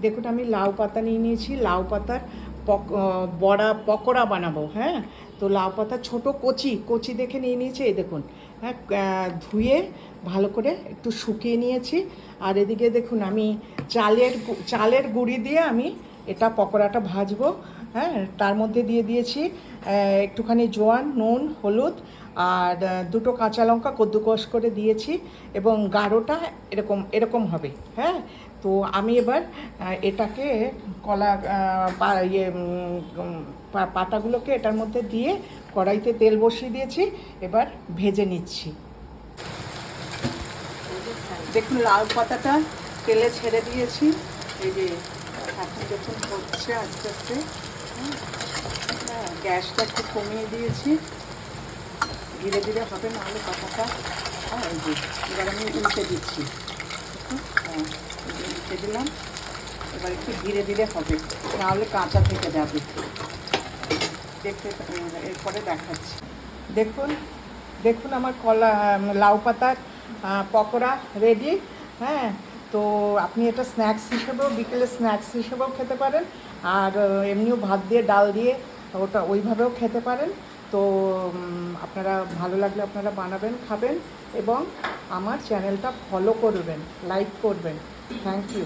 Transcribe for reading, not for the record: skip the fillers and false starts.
দেখুন আমি লাউ পাতা নিয়ে নিয়েছি, লাউ পাতার বড়া পকোড়া বানাবো। হ্যাঁ, তো লাউ পাতা ছোট কচি কচি দেখে নিয়ে নিয়েছি, এই দেখুন। হ্যাঁ, ধুয়ে ভালো করে একটু শুকিয়ে নিয়েছি। আর এদিকে দেখুন আমি চালের গুঁড়ি দিয়ে আমি এটা পকোড়াটা ভাজবো। হ্যাঁ, তার মধ্যে দিয়ে দিয়েছি একটুখানি জোয়ান, নুন, হলুদ আর দুটো কাঁচা লঙ্কা কদ্দুকস করে দিয়েছি, এবং গাঢ়টা এরকম এরকম হবে। হ্যাঁ, তো আমি এবার এটাকে কলা পাতাগুলোকে এটার মধ্যে দিয়ে কড়াইতে তেল বসিয়ে দিয়েছি, এবার ভেজে নিচ্ছি। দেখুন লাউ পাতাটা তেলে ছেড়ে দিয়েছি, এই যে এখন দেখুন হচ্ছে আস্তে আস্তে। হ্যাঁ, গ্যাসটা একটু কমিয়ে দিয়েছি, ধীরে ধীরে হবে নাহলে পাতাটা। হ্যাঁ, এই যে এবার আমি উল্টে দিচ্ছি। হ্যাঁ, উল্টে দিলাম, এবার একটু ধীরে ধীরে হবে নাহলে কাঁচা থেকে যাবে। দেখতে এরপরে দেখাচ্ছি। দেখুন দেখুন আমার লাউ পাতার পকোড়া রেডি। হ্যাঁ, তো আপনি এটা স্ন্যাক্স হিসেবেও, বিকেলে স্ন্যাক্স হিসেবেও খেতে পারেন, আর এমনিও ভাত দিয়ে ডাল দিয়ে ওটা ওইভাবেও খেতে পারেন। তো আপনারা ভালো লাগলে আপনারা বানাবেন, খাবেন, এবং আমার চ্যানেলটা ফলো করবেন, লাইক করবেন। Thank you.